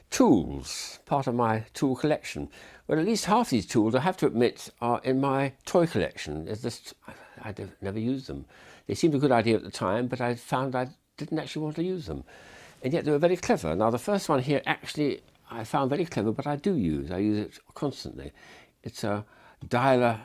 Tools, part of my tool collection. Well, at least half these tools, I have to admit, are in my toy collection. Never used them. They seemed a good idea at the time, but I found I didn't actually want to use them. And yet they were very clever. Now, the first one here, actually, I found very clever, but I do use. I use it constantly. It's a dialer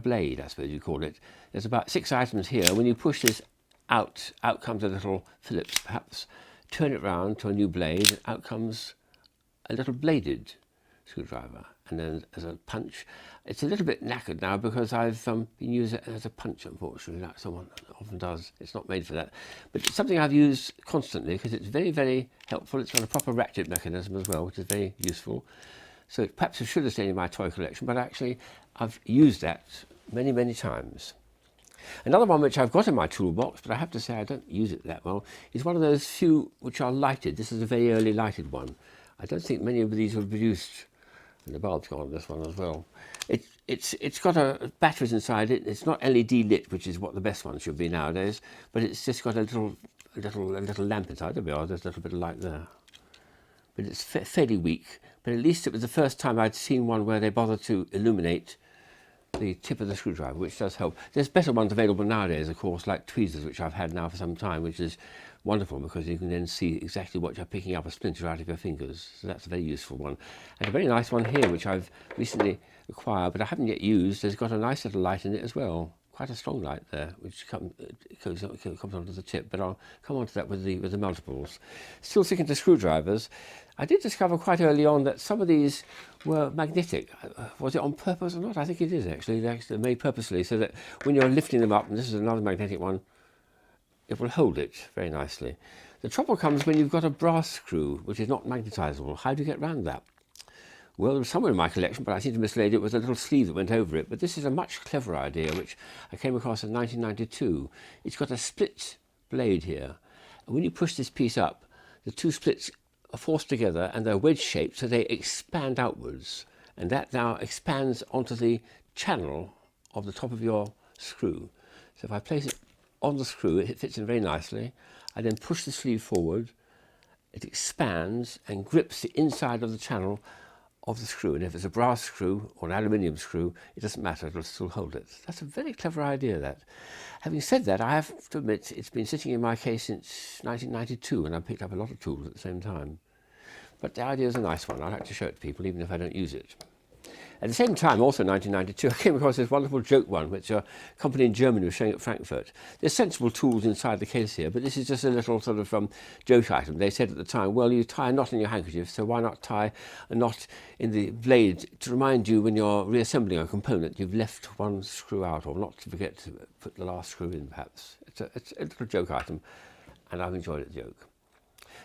blade, I suppose you call it. There's about 6 items here. When you push this out comes a little Phillips, perhaps. Turn it round to a new blade, and out comes a little bladed screwdriver. And then as a punch, it's a little bit knackered now because I've been using it as a punch, unfortunately, like someone often does. It's not made for that. But it's something I've used constantly because it's very, very helpful. It's got a proper ratchet mechanism as well, which is very useful. So perhaps it should have stayed in my toy collection, but actually I've used that many, many times. Another one which I've got in my toolbox, but I have to say I don't use it that well, is one of those few which are lighted. This is a very early lighted one. I don't think many of these were produced, and the bulb's gone on this one as well. It's got a batteries inside it. It's not LED lit, which is what the best one should be nowadays, but it's just got a little lamp inside. There we are. There's a little bit of light there, but it's fairly weak. But at least it was the first time I'd seen one where they bothered to illuminate the tip of the screwdriver, which does help. There's better ones available nowadays, of course, like tweezers, which I've had now for some time, which is wonderful because you can then see exactly what you're picking up a splinter out of your fingers. So that's a very useful one. And a very nice one here, which I've recently acquired, but I haven't yet used. There's got a nice little light in it as well. Quite a strong light there, which comes onto the tip, but I'll come on to that with the multiples. Still sticking to screwdrivers, I did discover quite early on that some of these were magnetic. Was it on purpose or not? I think it is actually. They're made purposely so that when you're lifting them up, and this is another magnetic one, it will hold it very nicely. The trouble comes when you've got a brass screw, which is not magnetizable. How do you get around that? Well, there was somewhere in my collection, but I seem to mislaid it with a little sleeve that went over it. But this is a much cleverer idea, which I came across in 1992. It's got a split blade here. And when you push this piece up, the two splits are forced together and they're wedge-shaped, so they expand outwards. And that now expands onto the channel of the top of your screw. So if I place it on the screw, it fits in very nicely. I then push the sleeve forward. It expands and grips the inside of the channel of the screw, and if it's a brass screw or an aluminium screw, it doesn't matter, it'll still hold it. That's a very clever idea, that. Having said that, I have to admit it's been sitting in my case since 1992, and I picked up a lot of tools at the same time. But the idea is a nice one. I like to show it to people even if I don't use it. At the same time, also in 1992, I came across this wonderful joke one, which a company in Germany was showing at Frankfurt. There's sensible tools inside the case here, but this is just a little sort of joke item. They said at the time, well, you tie a knot in your handkerchief, so why not tie a knot in the blade to remind you when you're reassembling a component you've left one screw out, or not to forget to put the last screw in, perhaps. It's a little joke item, and I've enjoyed it, the joke.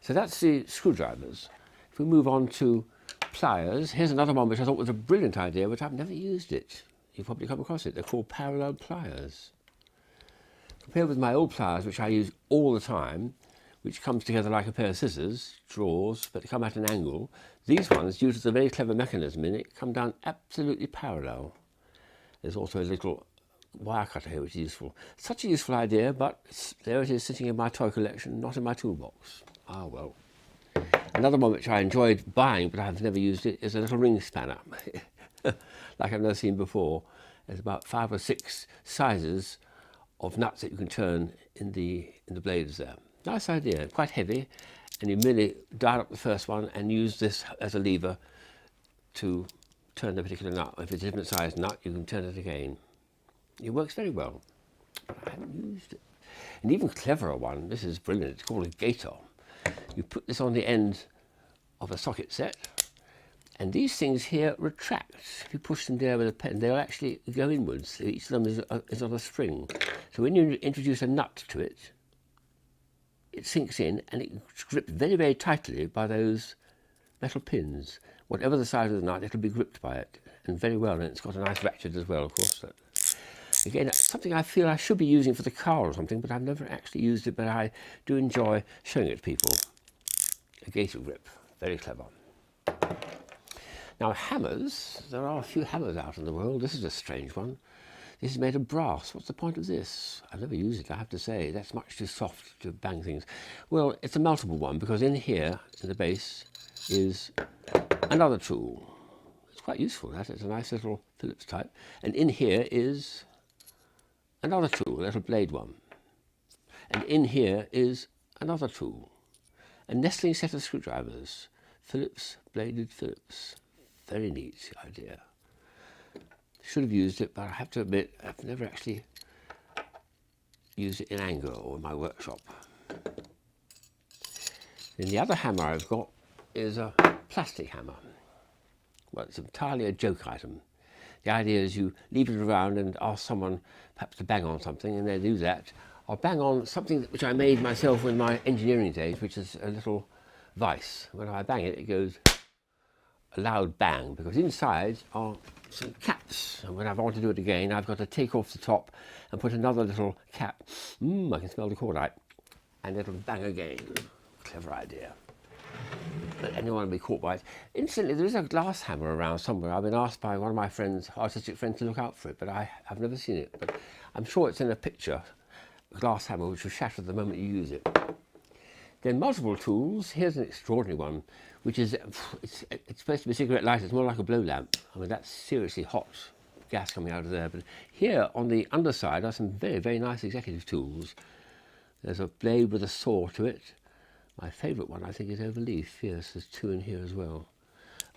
So that's the screwdrivers. If we move on to pliers, here's another one which I thought was a brilliant idea, but I've never used it. You've probably come across it. They're called parallel pliers. Compared with my old pliers, which I use all the time, which comes together like a pair of scissors, drawers, but they come at an angle. These ones, due to the very clever mechanism in it, come down absolutely parallel. There's also a little wire cutter here, which is useful. Such a useful idea, but there it is sitting in my toy collection, not in my toolbox. Ah, well. Another one which I enjoyed buying, but I've never used it, is a little ring spanner, like I've never seen before. There's about 5 or 6 sizes of nuts that you can turn in the blades there. Nice idea, quite heavy, and you merely dial up the first one and use this as a lever to turn the particular nut. If it's a different size nut, you can turn it again. It works very well, but I haven't used it. An even cleverer one, this is brilliant, it's called a Gator. You put this on the end of a socket set, and these things here retract. If you push them down with a pen, they'll actually go inwards. Each of them is on a spring. So when you introduce a nut to it, it sinks in and it's gripped very, very tightly by those metal pins. Whatever the size of the nut, it'll be gripped by it, and very well. And it's got a nice ratchet as well, of course. Again, something I feel I should be using for the car or something, but I've never actually used it, but I do enjoy showing it to people. A Gator grip, very clever. Now hammers, there are a few hammers out in the world. This is a strange one. This is made of brass. What's the point of this? I've never used it, I have to say. That's much too soft to bang things. Well, it's a multiple one, because in here, in the base, is another tool. It's quite useful, that. It's a nice little Phillips type. And in here is another tool, a little blade one. And in here is another tool, a nestling set of screwdrivers. Phillips, bladed Phillips. Very neat idea. Should have used it, but I have to admit I've never actually used it in anger or in my workshop. Then the other hammer I've got is a plastic hammer. Well, it's entirely a joke item. The idea is you leave it around and ask someone perhaps to bang on something, and they do that. I'll bang on something which I made myself in my engineering days, which is a little vice. When I bang it, it goes a loud bang, because inside are some caps. And when I want to do it again, I've got to take off the top and put another little cap. I can smell the cordite. And it'll bang again. Clever idea. But anyone will be caught by it. Incidentally, there is a glass hammer around somewhere. I've been asked by one of my friends, artistic friends, to look out for it, but I've never seen it. But I'm sure it's in a picture, a glass hammer which will shatter the moment you use it. Then multiple tools. Here's an extraordinary one, which is, it's supposed to be a cigarette lighter. It's more like a blow lamp. I mean, that's seriously hot gas coming out of there. But here on the underside are some very, very nice executive tools. There's a blade with a saw to it. My favourite one, I think, is overleaf. Yes, there's two in here as well.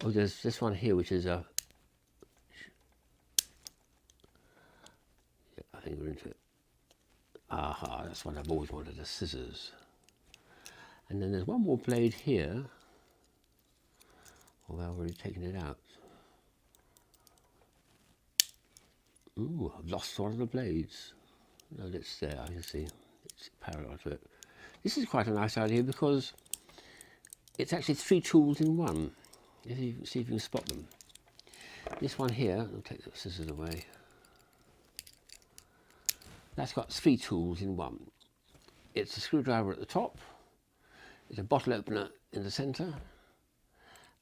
Oh, there's this one here, which is a... Yeah, I think we're into it. Aha, that's what I've always wanted, the scissors. And then there's one more blade here. Although I've already taken it out. Ooh, I've lost one of the blades. No, it's there, I can see. It's parallel to it. This is quite a nice idea because it's actually three tools in one. See if you can spot them. This one here, I'll take the scissors away. That's got three tools in one. It's a screwdriver at the top, it's a bottle opener in the centre,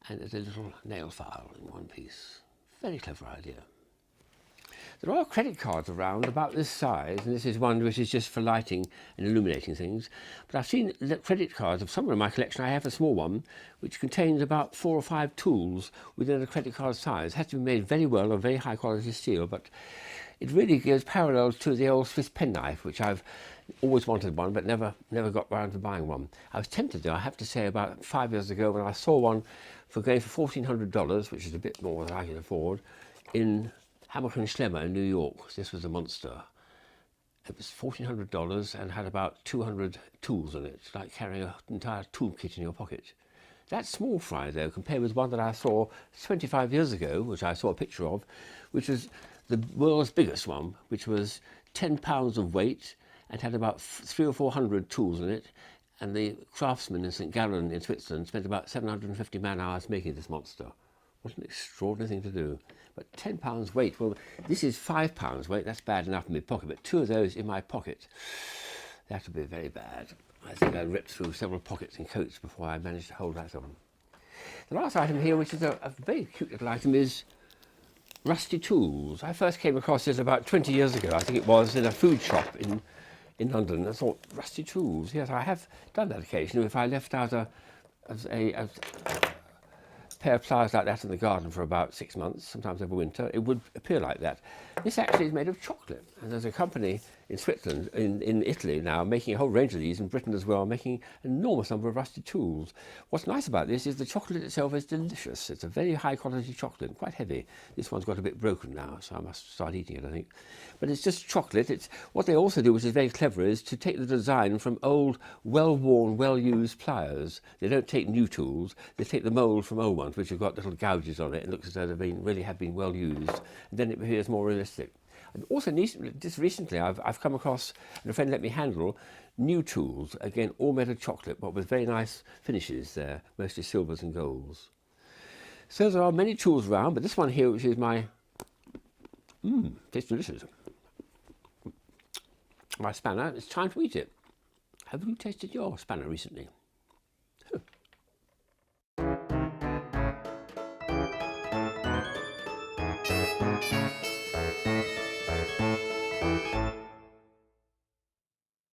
and there's a little nail file in one piece. Very clever idea. There are credit cards around about this size, and this is one which is just for lighting and illuminating things. But I've seen credit cards of somewhere in my collection. I have a small one which contains about 4 or 5 tools within a credit card size. It has to be made very well of very high quality steel, but it really goes parallel to the old Swiss penknife, which I've always wanted one, but never got round to buying one. I was tempted though, I have to say, about 5 years ago when I saw one for going for $1,400, which is a bit more than I can afford, in Hamilton Schlemmer in New York. This was a monster. It was $1,400 and had about 200 tools in it. It's like carrying an entire toolkit in your pocket. That's small fry though, compared with one that I saw 25 years ago, which I saw a picture of, which was the world's biggest one, which was 10 pounds of weight and had about 300 or 400 tools in it. And the craftsman in St. Gallen in Switzerland spent about 750 man-hours making this monster. What an extraordinary thing to do. But 10 pounds weight, well, this is 5 pounds weight. That's bad enough in my pocket, but 2 of those in my pocket, that would be very bad. I think I ripped through several pockets and coats before I managed to hold that on. The last item here, which is a very cute little item, is rusty tools. I first came across this about 20 years ago, I think it was, in a food shop in London. I thought, rusty tools. Yes, I have done that occasionally. If I left out a pair of pliers like that in the garden for about 6 months, sometimes over winter, it would appear like that. This actually is made of chocolate, and there's a company in Switzerland, in Italy now, making a whole range of these, in Britain as well, making an enormous number of rusty tools. What's nice about this is the chocolate itself is delicious. It's a very high quality chocolate, quite heavy. This one's got a bit broken now, so I must start eating it, I think. But it's just chocolate. It's what they also do, which is very clever, is to take the design from old, well-worn, well-used pliers. They don't take new tools. They take the mould from old ones, which have got little gouges on it. It looks as though they really have been well used. And then it appears more realistic. And also, just recently, I've come across, and a friend let me handle, new tools. Again, all made of chocolate, but with very nice finishes there, mostly silvers and golds. So there are many tools around, but this one here, which is my, tastes delicious. My spanner, it's time to eat it. Have you tasted your spanner recently? Huh.